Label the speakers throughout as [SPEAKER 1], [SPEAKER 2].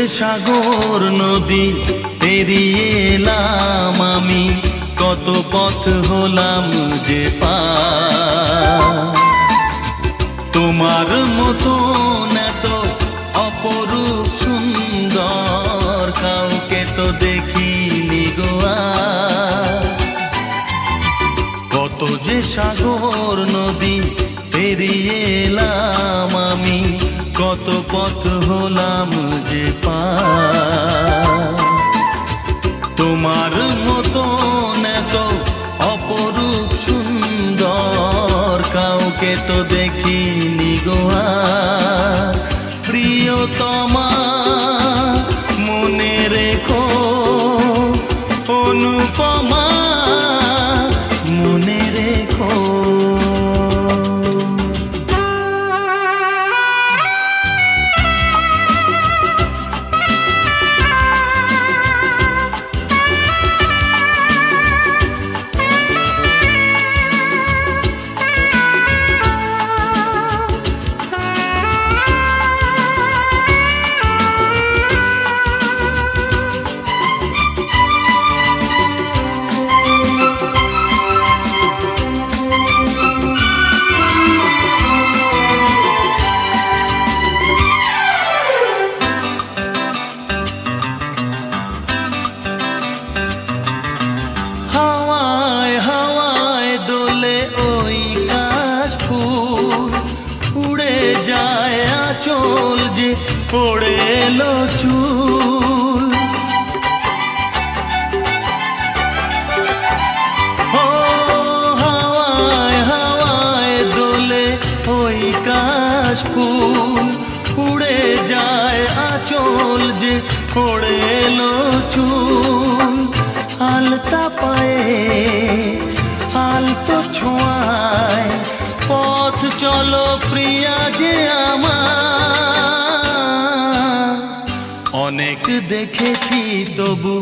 [SPEAKER 1] সাগর নদী পেরিয়ে এলাম আমি, কত পথ হলাম যে পার। তোমার মতন এত অপরূপ সুন্দর কাউকে তো দেখিনি গো আর। কত যে সাগর সাগর নদী পেরিয়ে এলাম আমি, কত পথ হলাম যে পার। তোমার মতন এত অপরূপ সুন্দর কাউকে তো দেখিনি গো আর। প্রিয়তমা মনে রেখো, অনুপমা মনে রেখো। হাওয়ায় হাওয়ায় দোলে ওই কাশফুল, উড়ে যায় আঁচল যে পড়ে এলো চুল। ও হাওয়ায় হাওয়ায় দোলে ওই কাশফুল, উড়ে যায় আঁচল যে পড়ে এলো চুল। আলতা পায়ে আলতো ছোঁয়ায় পথ চলো প্রিয়া যে আমার। অনেক দেখেছি তবু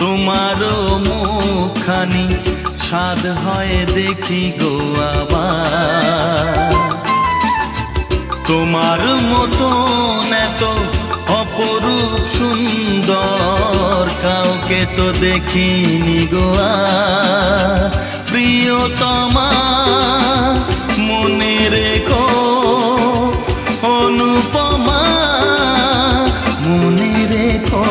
[SPEAKER 1] তোমারও মুখখানি, স্বাদ হয় দেখি গো আবার। তোমার মতন এত অপরূপ সুন্দর কাউকে তো দেখিনি গো আর। প্রিয়তমা মনে রেখো, অনুপমা মনে রেখো।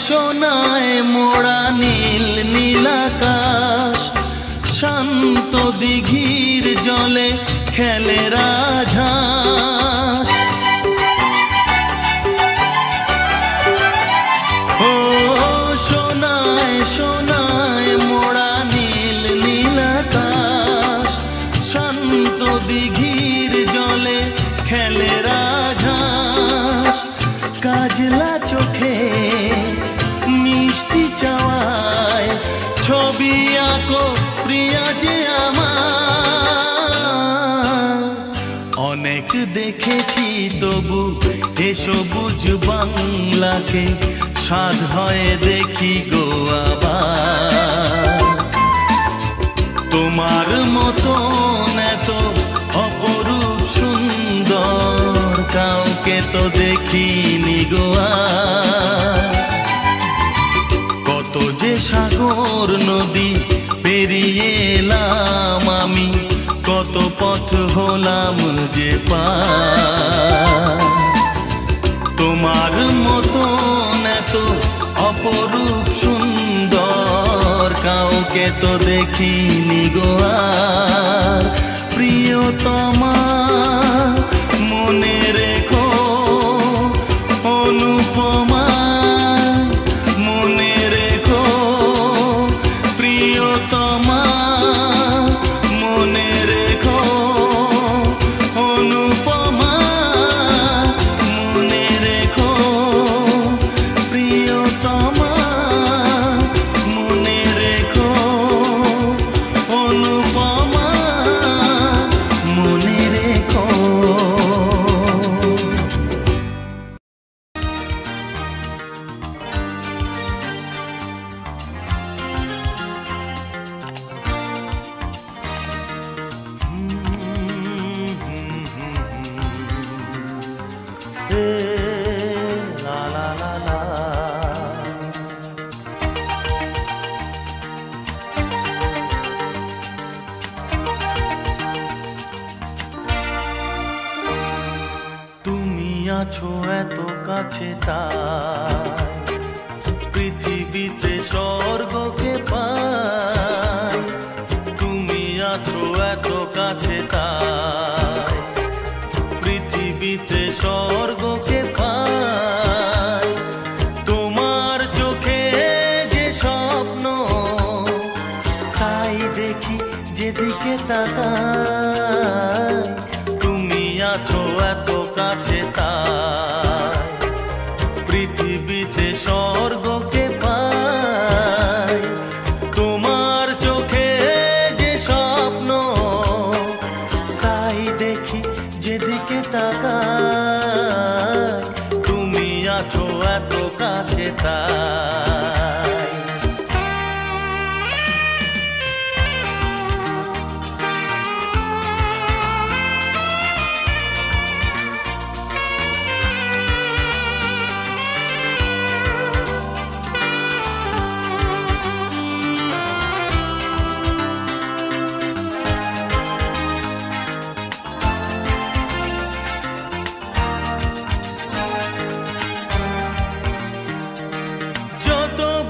[SPEAKER 1] সোনায় মোড়া নীল নীলাকাশ, শান্ত দিঘির জলে খেলে রাজহাঁস। ও সোনায় সোনায় মোড়া নীল নীলাকাশ, শান্ত দিঘির জলে খেলে রাজহাঁস। কাজলা চোখে মিষ্টি চাওয়ায় ছবি আঁকো প্রিয়া যে আমার। অনেক দেখেছি তবু এ সবুজ বাংলাকে, স্বাদ হয় দেখি গো আবার। তোমার মতন এত অপরূপ সুন্দর কাউকে তো দেখিনি গো আর। কত যে সাগর নদী পেরিয়ে এলাম আমি, কত পথ হলাম যে পার। তোমার মতন এত অপরূপ সুন্দর কাউকে তো দেখিনি গো আর। প্রিয়তমা মনে রেখো, অনুপমা মনে রেখো। প্রিয়তমা মনে রেখো, অনুপমা মনে রেখো। প্রিয়তমা মনে রেখো, অনুপমা মনে হে লা লা লা লা। তুমি আছো এত কাছে তাই পৃথিবীতে স্বর্গকে পাই। তুমি আছো এত কাছে তাই পৃথিবীতে স্বর্গকে পাই। তোমার চোখে যে স্বপ্ন তাই দেখি যেদিকে তাকাই। তুমি আছো এত কাছে তাই পৃথিবীতে স্বর্গকে পাই। তোমার চোখে যে স্বপ্ন তাই দেখি যেদিকে তাকাই। তুমি আছো এত কাছে তাই।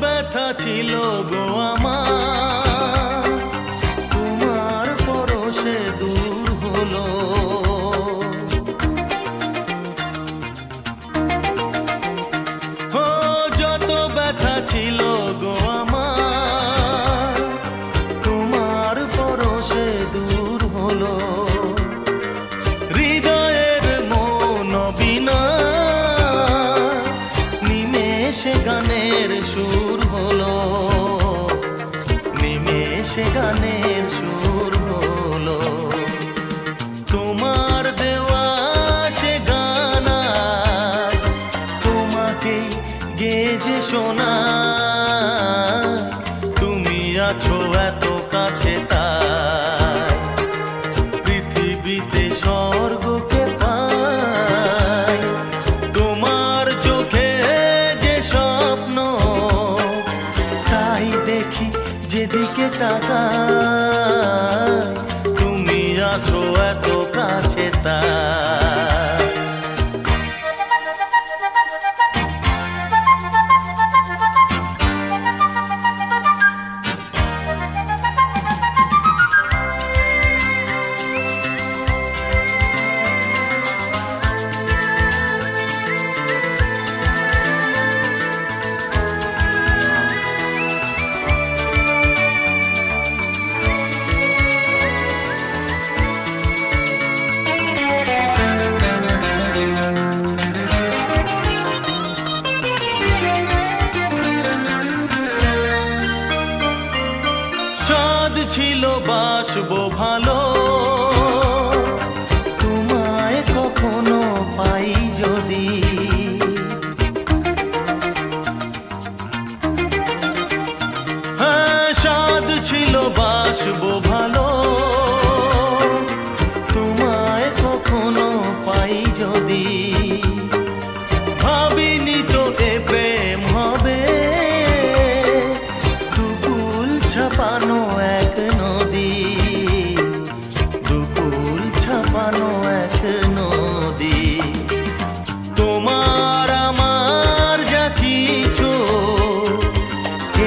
[SPEAKER 1] ব্যথা ছিল গো আমার তোমার পরশে দূর হলো। ও যত ব্যথা ছিল গো আমার তোমার পরশে দূর হলো। হৃদয়ের মন বিনা নিমেষে গানের সুর হলো। নিমেষে গানের সুর হলো। তোমার দেওয়া সে গান তোমাকে গেজে শোনা। তুমি আছো এত কাছে তাই পৃথিবীতে স্বর্গকে পাই। তোমার চোখে যে স্বপ্ন তাই দেখি যেদিকে তাকাই। তুমি আছো এত কাছে তাই। ছিল বাসবো ভালো তোমায় কখনো পাই যদি। হ্যাঁ সাধ ছিল বাসবো ভালো তোমায় কখনো পাই যদি। ভাবিনি তো এ প্রেম হবে দুকুল ছাপানো এক নদী। দুকুল ছাপানো এক নদী। তোমার আমার যা কিছু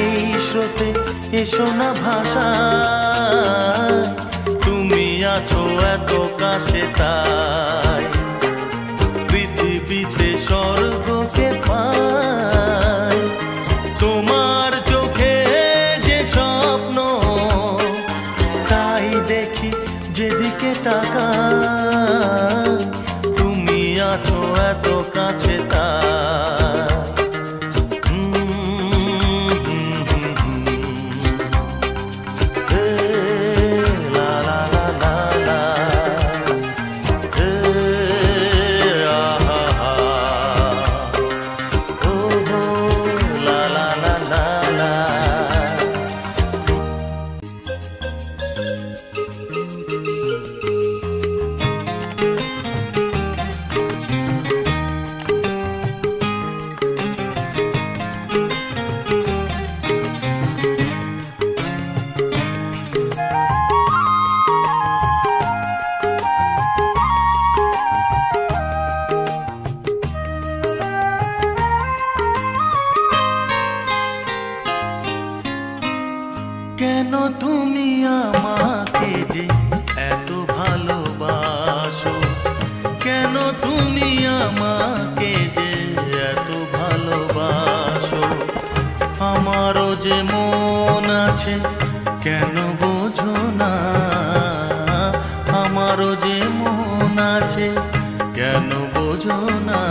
[SPEAKER 1] এই স্রোতে এসো না ভাষা। তুমি আছো এত কাছে তাই পৃথিবীতে স্বর্গকে পাই। তোমার চোখে যে স্বপ্ন তাই দেখি যেদিকে তাকাই। তুমি আছো এত কাছে তাই। তুমি আমাকে যে এত ভালোবাসো। আমারও যে মন আছে কেন বোঝো না, আমারও যে মন আছে কেন বোঝো না।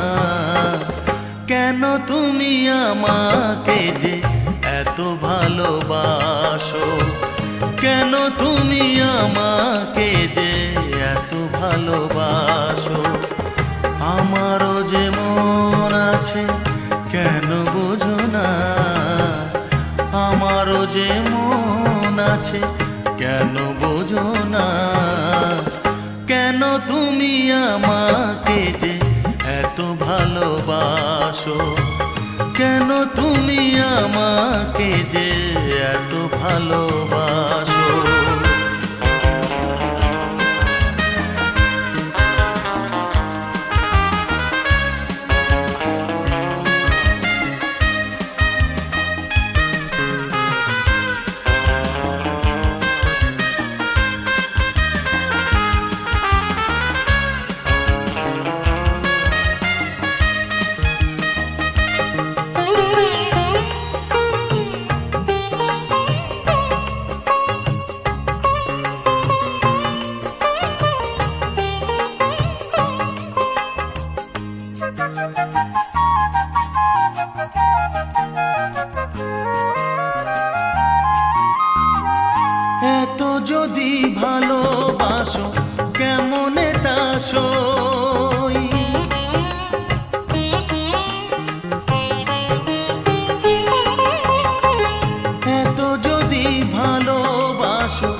[SPEAKER 1] কেন তুমি আমাকে যে এত ভালোবাসো, কেন তুমি আমাকে যে এত ভালোবাসো। আমারও যে মন আছে কেন বোঝো না, আমারও যে মন আছে কেন বোঝো না। কেন তুমি আমাকে যে এত ভালোবাসো, কেন তুমি আমাকে যে এত ভালোবাসো। এত যদি ভালোবাসো কেমনে তা সই, এত যদি ভালোবাসো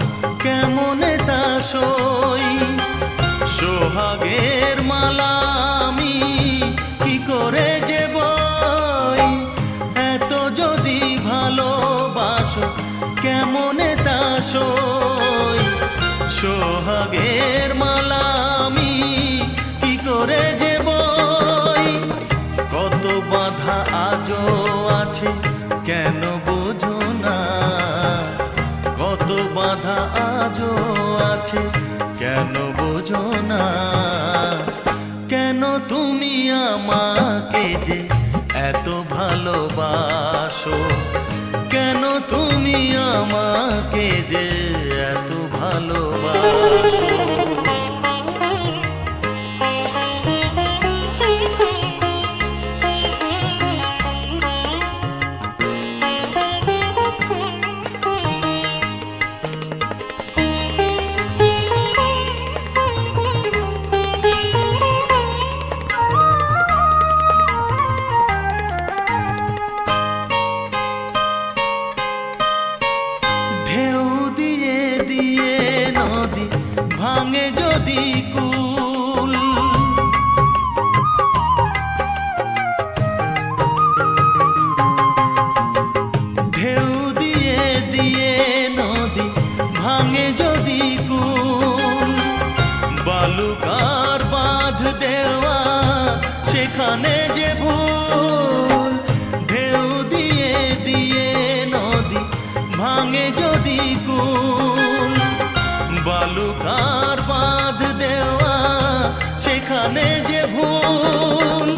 [SPEAKER 1] কেমনে তা সই। সোহাগের মালা আমি কি করে যে বই, এত যদি ভালোবাসো কেমনে তা সই। সোহাগের মালা আমি কি করে যে বই। কত বাধা আজও আছে কেন বোঝো না, কত বাধা আজও আছে কেন বোঝো না। কেন তুমি আমাকে যে এত ভালোবাসো, কেন তুমি আমাকে যে এত ভালোবাসো। ভাঙে যদি কুল, ঢেউ দিয়ে দিয়ে নদী ভাঙে যদি কুল। বালুকার বাঁধ দেওয়া সেখানে যে ভুল, ঢেউ দিয়ে দিয়ে নদী ভাঙে যদি কুল। বালুকার বাঁধ দেওয়া সেখানে যে ভুল।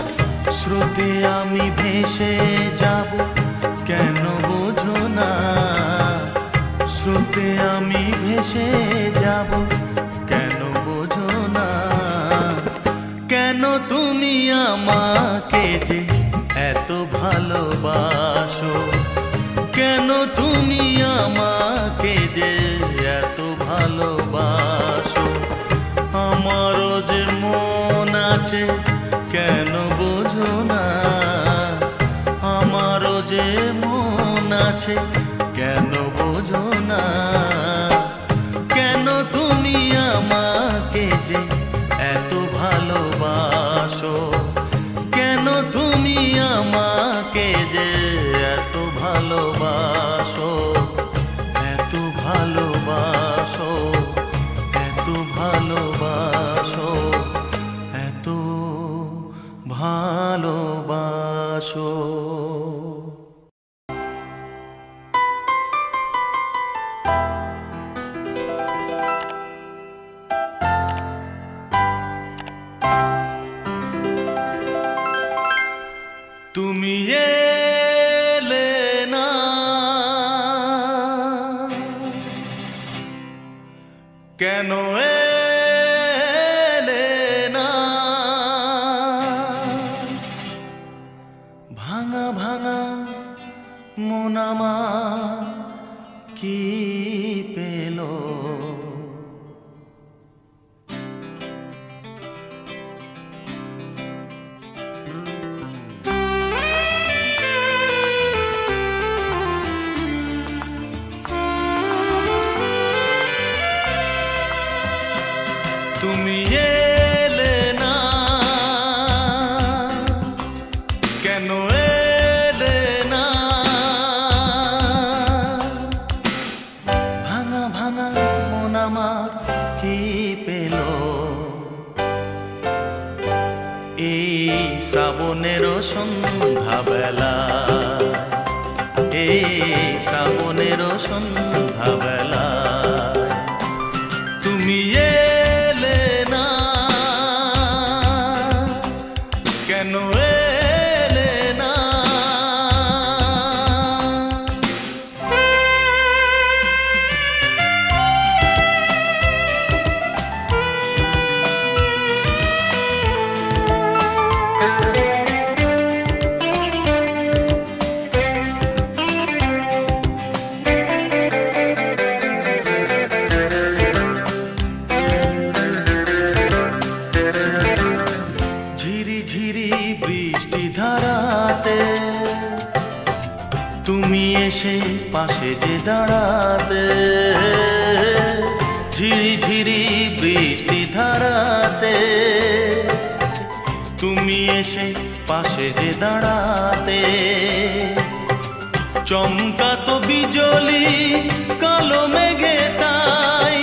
[SPEAKER 1] স্রোতে আমি ভেসে যাব কেন বোঝো না, স্রোতে আমি ভেসে যাব কেন বোঝো না। কেন তুমি আমাকে যে এত ভালোবাসো, কেন তুমি আমাকে যে এত ভালোবাসো। আমারও যে মন আছে কেন বোঝো না, আমারও যে মন আছে কেন বোঝো না। কেন তুমি আমাকে যে এত ভালোবাসো, কেন তুমি আমাকে যে এত ভালোবাসো, এত ভালোবাসো, এত ভালোবাসো, এত ভালোবাসো। তুমি এলে না, কেন এলে না? ভাঙা ভাঙা মন আমার কি পেল? তুমি এলে না, কেন এলে না? ভাঙা ভাঙা মন আমার কি পেল? এই শ্রাবণের সন্ধ্যাবেলা, এই শ্রাবণের সন্ধ্যাবেলা তুমি এলে না, কেন এলে না? ঝিরি ঝিরি বৃষ্টি ধারাতে তুমি এসে পাশে যে দাঁড়াতে, ঝিরি ঝিরি বৃষ্টি ধারাতে তুমি এসে পাশে যে দাঁড়াতে, চমকাতো বিজলি কালো মেঘে তাই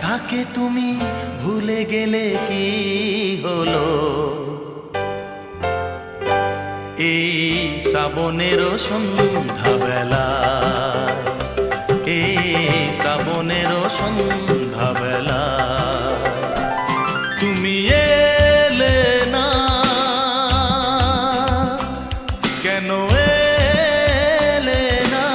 [SPEAKER 1] তাকে তুমি ভুলে গেলে কি হলো? এই শ্রাবণের সন্ধ্যাবেলা, এই শ্রাবণের সন্ধ্যাবেলা তুমি এলে না, কেন এলে না?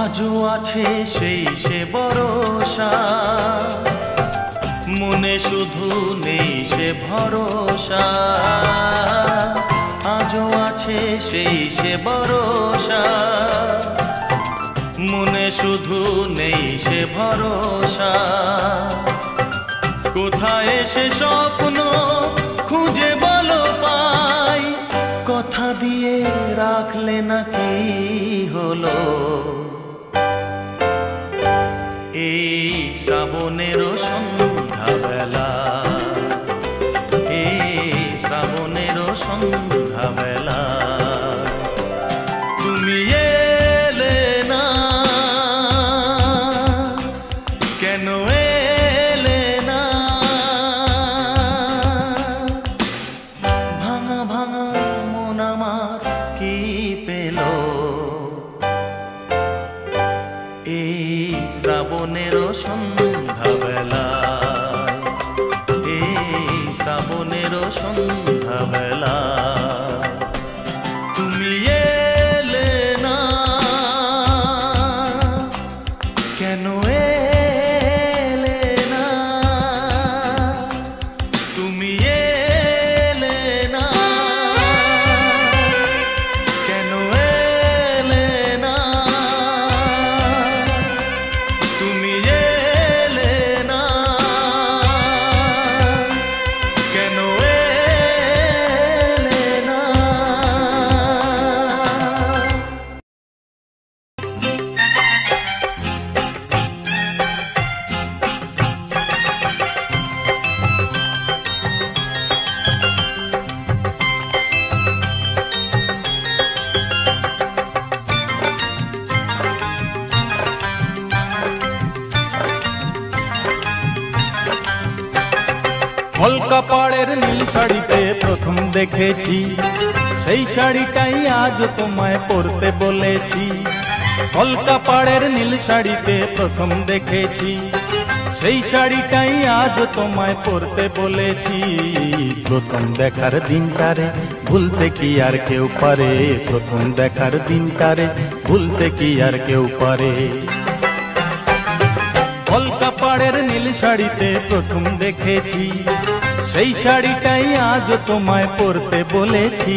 [SPEAKER 1] আজও আছে সেই সে ভরসা, মনে শুধু নেই সে ভরসা। আজও আছে সেই সে ভরসা, মনে শুধু নেই সে ভরসা। কোথায় সে স্বপ্ন খুঁজে বলো পাই, কথা দিয়ে রাখলে নাকি হলো? এই শ্রাবণের সন্ধ্যাবেলা, এই শ্রাবণের সন্ধ্যাবেলা তুমি এলে না, কেন এলে না? ভাঙা ভাঙা মন আমার কি পেল? এই শ্রাবণের সন্ধ্যাবেলা, এই শ্রাবণের সন্ধ্যাবেলা তুমি এলে না, কেন এলে না? তুমি এলে না, কেন এলে না? তুমি এলে না। কলকাপাড়ের নীল শাড়িতে প্রথম দেখেছি, সেই শাড়িটাই আজ তোমায় পরতে বলেছি। কলকাপাড়ের নীল শাড়িতে প্রথম দেখেছি, সেই শাড়িটাই আজ তোমায় পরতে বলেছি। প্রথম দেখার দিনটারে ভুলতে কি আর কেউ পারে, প্রথম দেখার দিনটারে ভুলতে কি আর কেউ পারে। কলকাপাড়ের নীল শাড়িতে প্রথম দেখেছি, সেই শাড়িটাই আজ তোমায় পরতে বলেছি।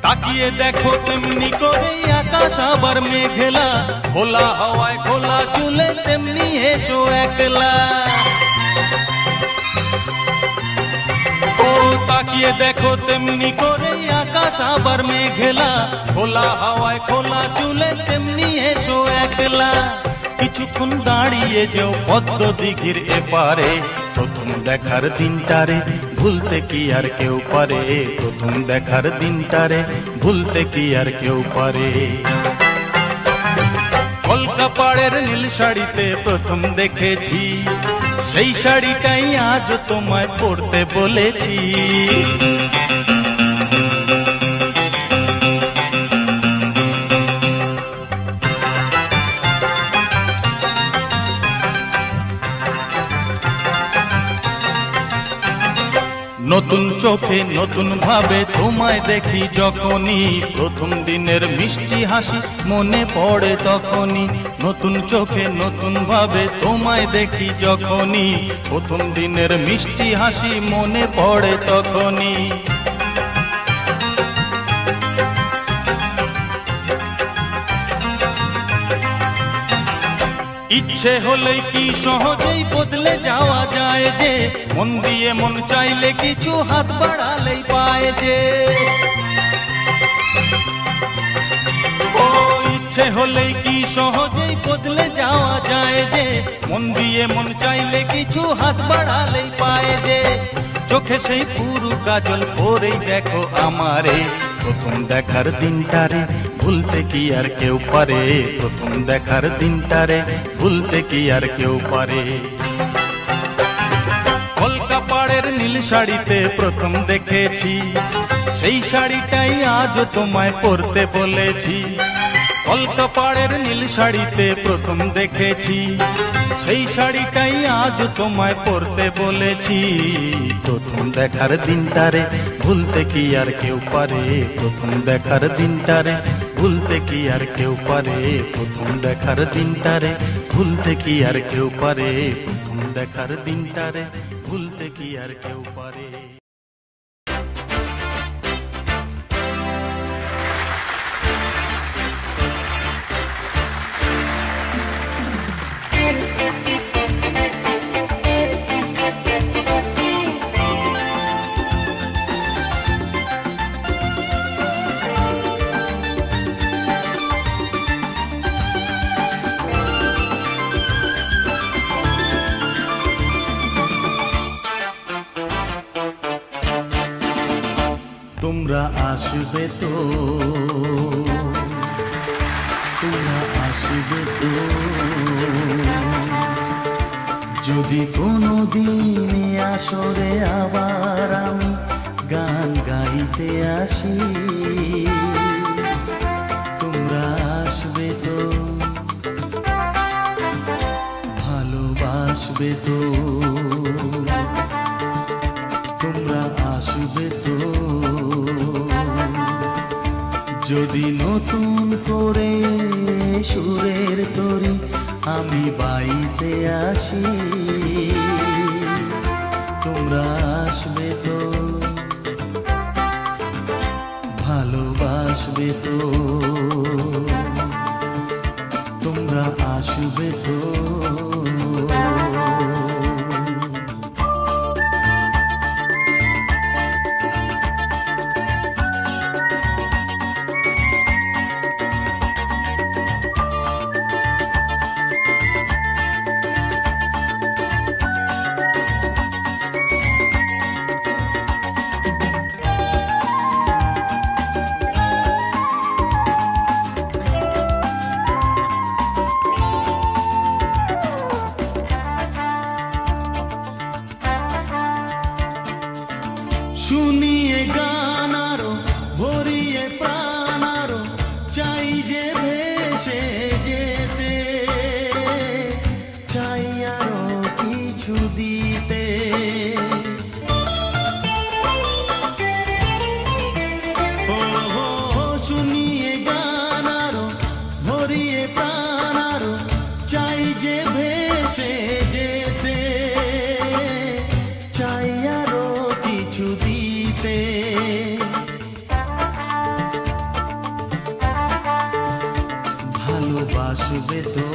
[SPEAKER 1] তাকিয়ে দেখো তেমনি করে আকাশ আবার মেঘলা, খোলা হাওয়ায় খোলা চুলে তেমনি এসো একলা। ও তাকিয়ে দেখো তেমনি করে আকাশ আবার মেঘলা, খোলা হাওয়ায় খোলা চুলে তেমনি এসো একলা। কিছুক্ষণ দাঁড়িয়ে যেও পদ্ম দিঘির এপারে, প্রথম দেখার দিনটারে ভুলতে কি আর কেউ পারে, প্রথম দেখার দিনটারে ভুলতে কি আর কেউ পারে। কলকাপাড়ের নীল শাড়িতে প্রথম দেখেছি, সেই শাড়িটাই আজ তোমায় পরতে বলেছি। নতুন চোখে নতুন ভাবে তোমায় দেখি যখনই, প্রথম দিনের মিষ্টি হাসি মনে পড়ে তখনই। নতুন চোখে নতুন ভাবে তোমায় দেখি যখনই, প্রথম দিনের মিষ্টি হাসি মনে পড়ে তখনই। ইচ্ছে হলেই কি সহজেই বদলে যাওয়া যায় যে, মন দিয়ে মন চাইলে কিছু হাত বাড়ালেই পায় যে। ও ইচ্ছে হলেই কি সহজেই বদলে যাওয়া যায় যে, মন দিয়ে মন চাইলে কিছু হাত বাড়ালেই পায় যে। চোখে সেই পুরু কাজল পরেই দেখো আমারে, প্রথম দেখার দিনটারে ভুলতে কি আর কেউ পারে, প্রথম দেখার দিনটারে ভুলতে কি আর কেউ পারে। কলকাপাড়ের নীল শাড়িতে প্রথম দেখেছি, সেই শাড়িটাই আজ তোমায় পরতে বলেছি। কলকাপাড়ের নীল শাড়িতে প্রথম দেখেছি, সেই শাড়িটাই আজ তোমায় পরতে বলেছি। প্রথম দেখার দিনটারে ভুলতে কি আর কেউ পারে, প্রথম দেখার দিনটারে ভুলতে কি আর কেউ পারে, প্রথম দেখার দিনটারে ভুলতে কি আর কেউ পারে, প্রথম দেখার দিনটারে ভুলতে কি আর কেউ পারে। তোমরা আসবে তো, তোমরা আসবে তো, যদি কোনো দিন আসরে আবার আমি গান গাইতে আসি। তোমরা আসবে তো, ভালোবাসবে তো, তোমরা আসবে তো, যদি নতুন করে সুরের তরি আমি বাইতে আসি। তোমরা আসবে তো, ভালোবাসবে তো, তোমরা আসবে তো।
[SPEAKER 2] চাই যে ভেসে যেতে, চাই আরো কিছু দিতে। ও শুনিয়ে গান আরো, ভরিয়ে প্রাণ আরো, চাই যে ভেসে যেতে, চাই আরো কিছু দিতে। ভালোবাসবে তো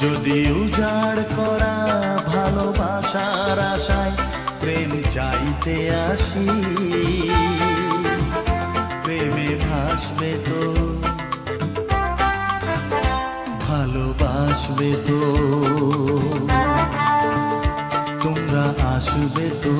[SPEAKER 2] যদি উজাড় করা ভালোবাসার আশায় প্রেম চাইতে আসি, প্রেমে ভাসবে তো, ভালোবাসবে তো, তোমরা আসবে তো।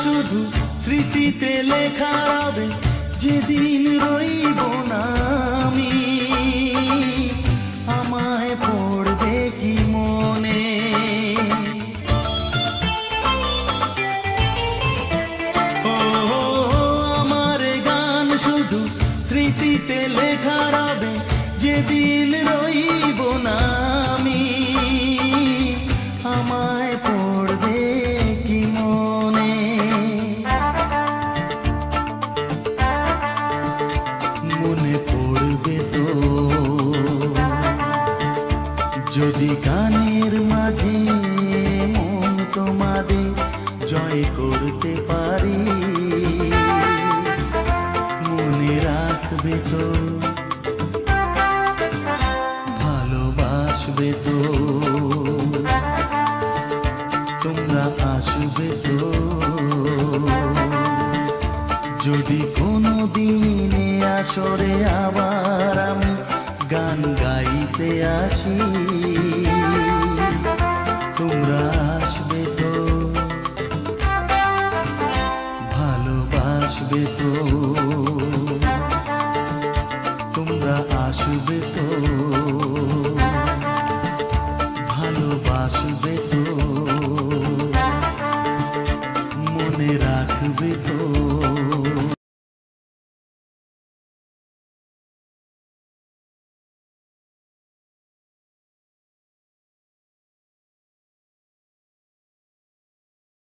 [SPEAKER 2] শুধু স্মৃতিতে লেখা হবে, যেদিন রইব না আমি, আমায় পড়বে কি মনে। ও আমার গান শুধু স্মৃতিতে লেখা হবে, যেদিন রইব না আমি, আমায় পড়বে কি মনে। মনে পড়বে তো যদি গানের মাঝে মন তোমাদের জয় করতে পারি। মনে রাখবে তো, ভালোবাসবে তো, তোমরা আসবে তো। যদি কোনো দিনে আসরে আবার আমি গান গাইতে আসি, তোমরা আসবে তো, ভালোবাসবে তো, তোমরা আসবে তো।